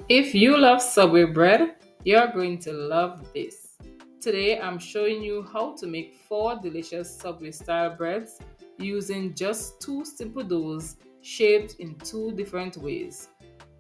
If you love Subway bread, you're going to love this. Today I'm showing you how to make 4 delicious Subway style breads using just 2 simple doughs shaped in 2 different ways.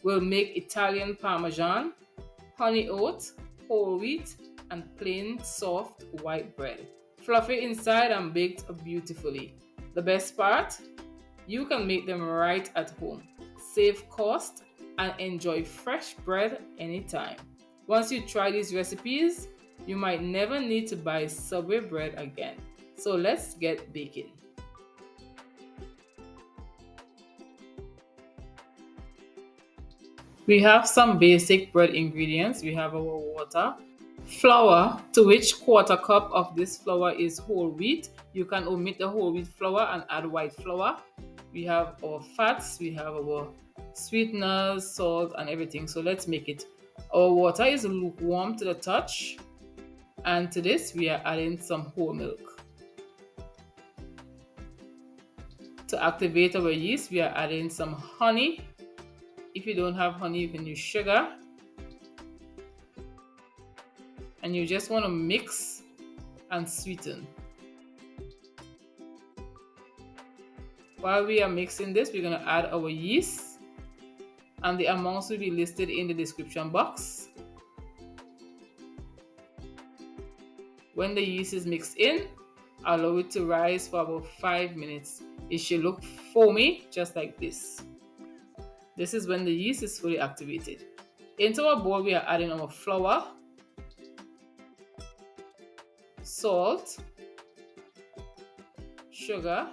We'll make Italian Parmesan, honey oat, whole wheat, and plain soft white bread. Fluffy inside and baked beautifully. The best part? You can make them right at home, save cost, and enjoy fresh bread anytime. Once you try these recipes, you might never need to buy Subway bread again. So let's get baking. We have some basic bread ingredients. We have our water, flour, to which quarter cup of this flour is whole wheat. You can omit the whole wheat flour and add white flour. We have our fats, we have our sweeteners, salt, and everything. So let's make it. Our water is lukewarm to the touch, and to this we are adding some whole milk. To activate our yeast, we are adding some honey. If you don't have honey, you can use sugar. And you just want to mix and sweeten. While we are mixing this, we're going to add our yeast, and the amounts will be listed in the description box. When the yeast is mixed in, allow it to rise for about 5 minutes. It should look foamy, just like this. This is when the yeast is fully activated. Into our bowl, we are adding our flour, salt, sugar,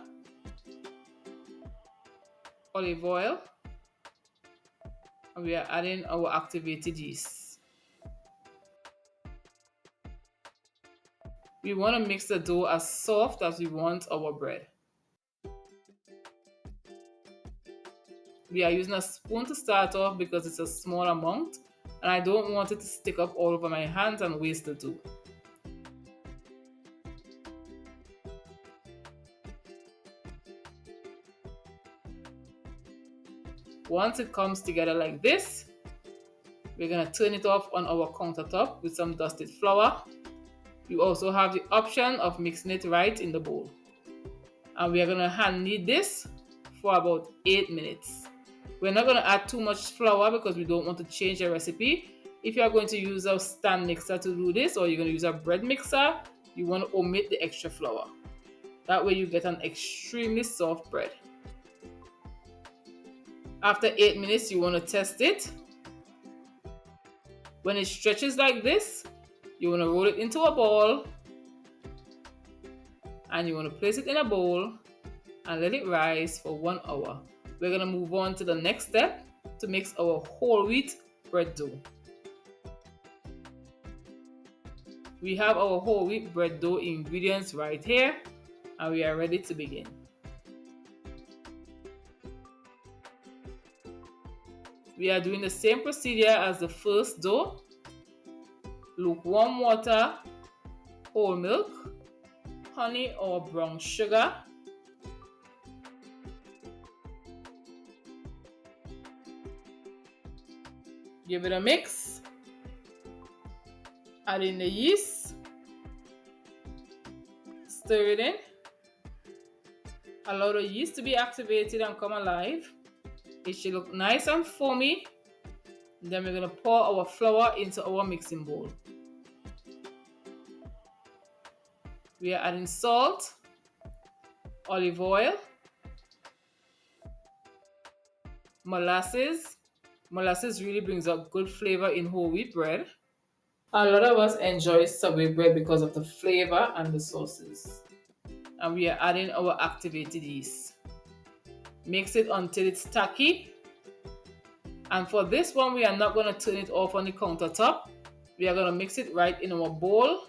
olive oil, and we are adding our activated yeast. We want to mix the dough as soft as we want our bread. We are using a spoon to start off because it's a small amount, and I don't want it to stick up all over my hands and waste the dough. Once it comes together like this, we're going to turn it off on our countertop with some dusted flour. You also have the option of mixing it right in the bowl. And we are going to hand knead this for about 8 minutes. We're not going to add too much flour because we don't want to change the recipe. If you are going to use a stand mixer to do this, or you're going to use a bread mixer, you want to omit the extra flour. That way you get an extremely soft bread. After 8 minutes, you want to test it. When it stretches like this, you want to roll it into a ball, and you want to place it in a bowl and let it rise for 1 hour. We're going to move on to the next step to mix our whole wheat bread dough. We have our whole wheat bread dough ingredients right here, and we are ready to begin. We are doing the same procedure as the first dough. Lukewarm water, whole milk, honey or brown sugar, give it a mix, add in the yeast, stir it in, allow the yeast to be activated and come alive. It should look nice and foamy. Then we're going to pour our flour into our mixing bowl. We are adding salt, olive oil, molasses. Molasses really brings out good flavor in whole wheat bread. A lot of us enjoy Subway bread because of the flavor and the sauces. And we are adding our activated yeast. Mix it until it's tacky. And for this one, we are not going to turn it off on the countertop. We are going to mix it right in our bowl.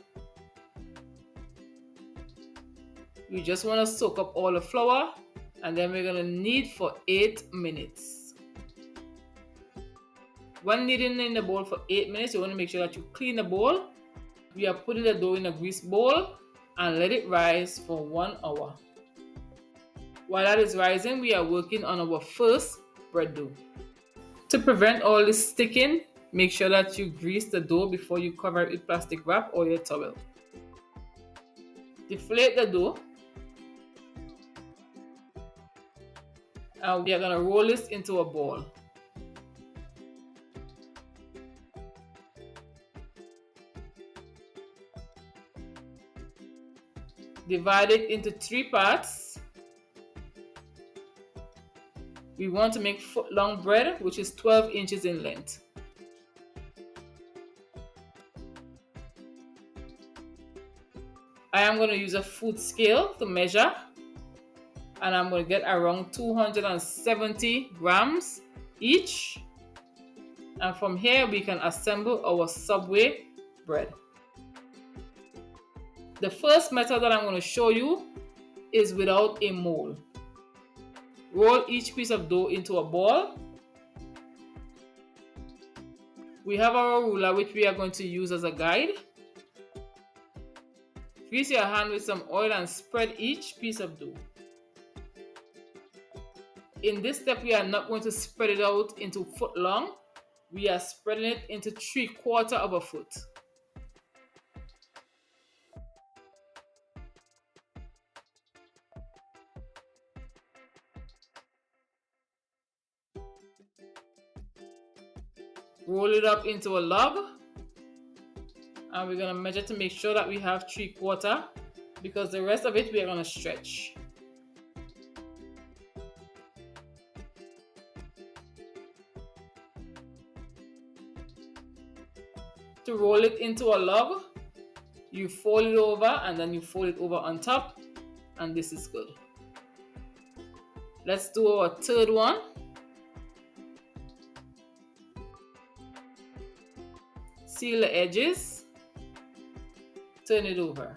We just want to soak up all the flour, and then we're going to knead for 8 minutes. When kneading in the bowl for 8 minutes, you want to make sure that you clean the bowl. We are putting the dough in a greased bowl and let it rise for 1 hour. While that is rising, we are working on our first bread dough. To prevent all this sticking, Make sure that you grease the dough before you cover it with plastic wrap or your towel. Deflate the dough. And we are going to roll this into a ball. Divide it into 3 parts. We want to make foot-long bread, which is 12 inches in length. I am going to use a food scale to measure, and I'm going to get around 270 grams each. And from here we can assemble our Subway bread. The first method that I'm going to show you is without a mold. Roll each piece of dough into a ball. We have our ruler, which we are going to use as a guide. Grease your hand with some oil and spread each piece of dough. In this step, we are not going to spread it out into foot long. We are spreading it into 3/4 of a foot. Roll it up into a log, and we're going to measure to make sure that we have 3/4, because the rest of it we are going to stretch. To roll it into a log, you fold it over and then you fold it over on top, and this is good. Let's do our third one. Seal the edges, turn it over.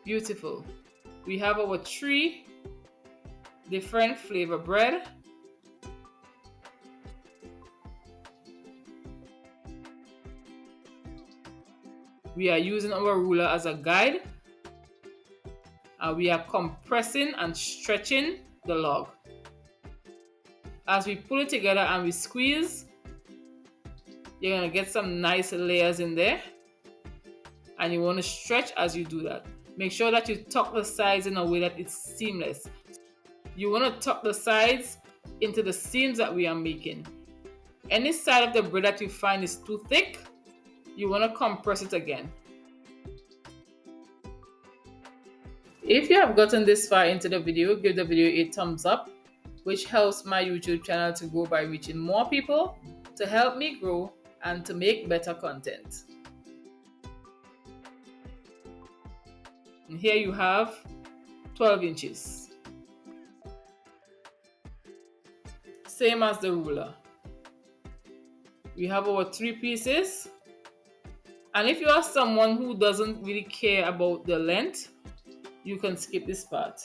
Beautiful. We have our 3 different flavor bread. We are using our ruler as a guide, and we are compressing and stretching the log. As we pull it together and we squeeze, you're going to get some nice layers in there, and you want to stretch as you do that. Make sure that you tuck the sides in a way that it's seamless. You want to tuck the sides into the seams that we are making. Any side of the bread that you find is too thick, you want to compress it again. If you have gotten this far into the video, give the video a thumbs up, which helps my YouTube channel to grow by reaching more people, to help me grow, and to make better content. And here you have 12 inches. Same as the ruler. We have our 3 pieces. And if you are someone who doesn't really care about the length, you can skip this part.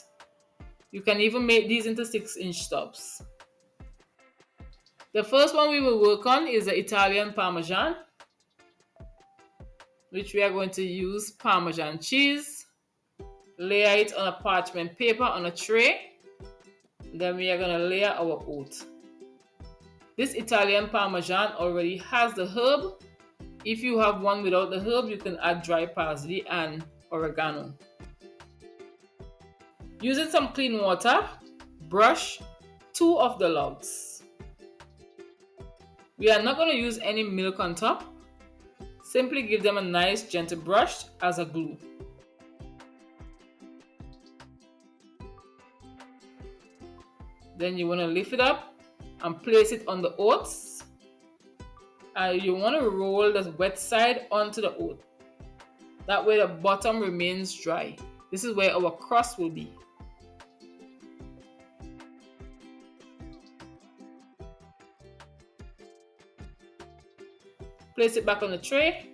You can even make these into 6-inch stubs. The first one we will work on is the Italian Parmesan, which we are going to use Parmesan cheese. Layer it on a parchment paper on a tray. Then we are going to layer our oat. This Italian Parmesan already has the herb. If you have one without the herb, you can add dry parsley and oregano. Using some clean water, brush 2 of the logs. We are not going to use any milk on top. Simply give them a nice gentle brush as a glue. Then you want to lift it up and place it on the oats. And you want to roll the wet side onto the oat. That way the bottom remains dry. This is where our crust will be. Place it back on the tray.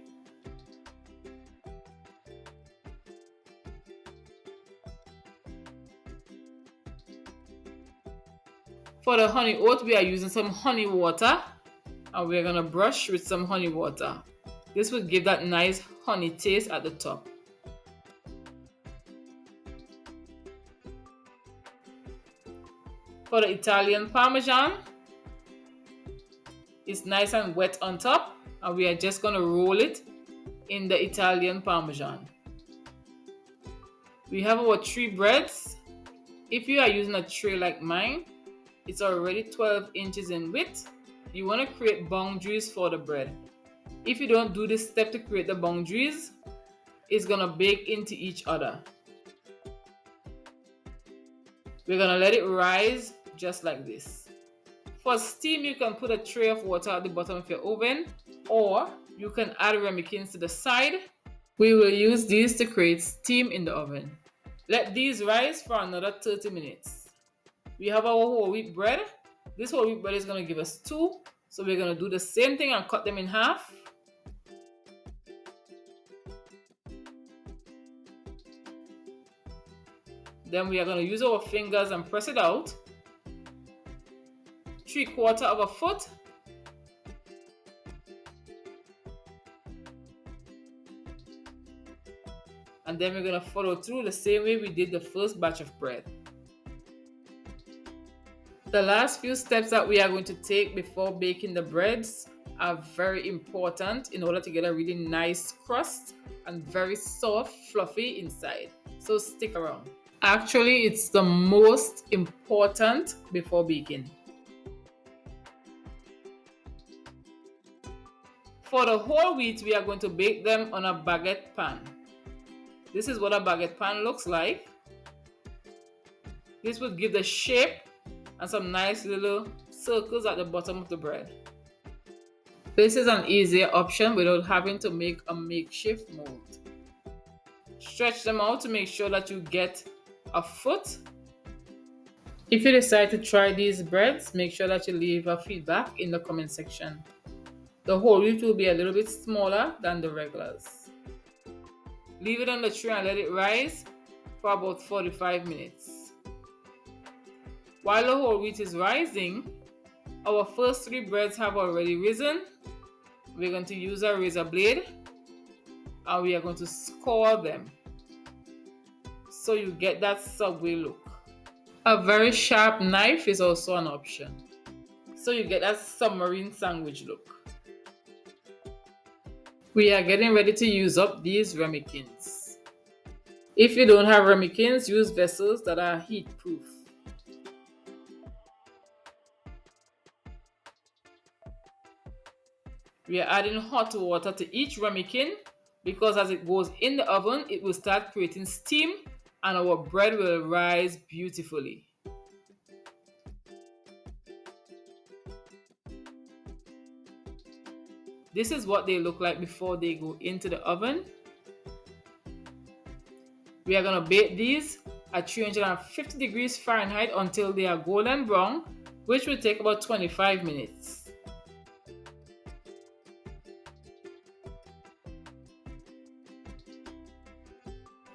For the honey oat, we are using some honey water, and we're going to brush with some honey water. This will give that nice honey taste at the top. For the Italian Parmesan, It's nice and wet on top, and we are just going to roll it in the Italian Parmesan. We have our 3 breads. If you are using a tray like mine, it's already 12 inches in width. You want to create boundaries for the bread. If you don't do this step to create the boundaries, it's going to bake into each other. We're going to let it rise just like this. For steam, you can put a tray of water at the bottom of your oven, or you can add ramekins to the side. We will use these to create steam in the oven. Let these rise for another 30 minutes. We have our whole wheat bread. This whole wheat bread is going to give us 2. So we're going to do the same thing and cut them in half. Then we are going to use our fingers and press it out. 3/4 of a foot. And then we're going to follow through the same way we did the first batch of bread. The last few steps that we are going to take before baking the breads are very important in order to get a really nice crust and very soft, fluffy inside. So stick around. Actually, it's the most important before baking. For the whole wheat, we are going to bake them on a baguette pan. This is what a baguette pan looks like. This would give the shape and some nice little circles at the bottom of the bread. This is an easier option without having to make a makeshift mold. Stretch them out to make sure that you get a foot. If you decide to try these breads, make sure that you leave a feedback in the comment section. The whole wheat will be a little bit smaller than the regulars. Leave it on the tray and let it rise for about 45 minutes. While the whole wheat is rising, our first 3 breads have already risen. We're going to use a razor blade and we are going to score them so you get that Subway look. A very sharp knife is also an option, so you get that submarine sandwich look. We are getting ready to use up these ramekins. If you don't have ramekins, use vessels that are heat proof. We are adding hot water to each ramekin because as it goes in the oven, it will start creating steam and our bread will rise beautifully. This is what they look like before they go into the oven. We are going to bake these at 350 degrees Fahrenheit until they are golden brown, which will take about 25 minutes.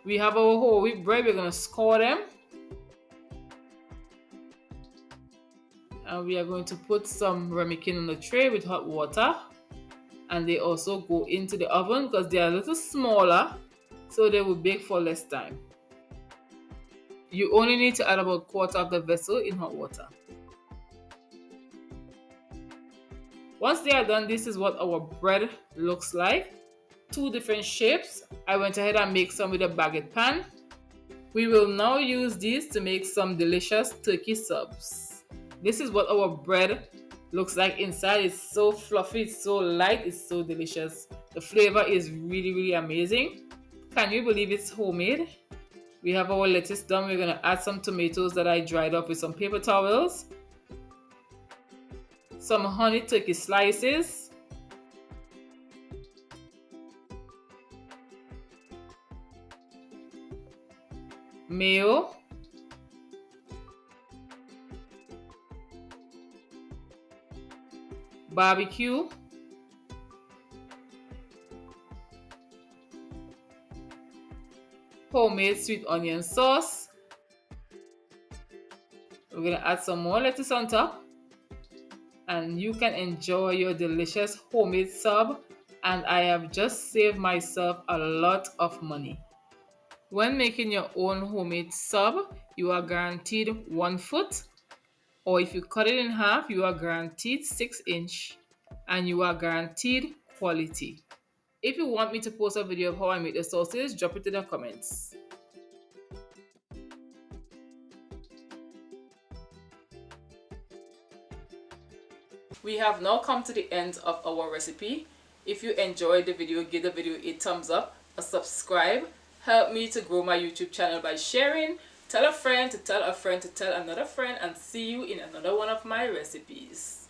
We have our whole wheat bread. We're going to score them. And we are going to put some ramekin on the tray with hot water. And they also go into the oven because they are a little smaller, so they will bake for less time. You only need to add about 1/4 of the vessel in hot water. Once they are done, this is what our bread looks like. 2 different shapes. I went ahead and made some with a baguette pan. We will now use these to make some delicious turkey subs. This is what our bread looks like inside. It's so fluffy, it's so light, it's so delicious. The flavor is really amazing. Can you believe it's homemade? We have our lettuce done. We're going to add some tomatoes that I dried up with some paper towels, some honey turkey slices, mayo, barbecue, homemade sweet onion sauce. We're going to add some more lettuce on top and you can enjoy your delicious homemade sub, and I have just saved myself a lot of money. When making your own homemade sub, you are guaranteed 1 foot, or if you cut it in half, you are guaranteed 6 inch. and you are guaranteed quality. If you want me to post a video of how I make the sausage, drop it in the comments. We have now come to the end of our recipe. If you enjoyed the video, give the video a thumbs up, a subscribe. Help me to grow my YouTube channel by sharing. Tell a friend to tell a friend to tell another friend, and see you in another one of my recipes.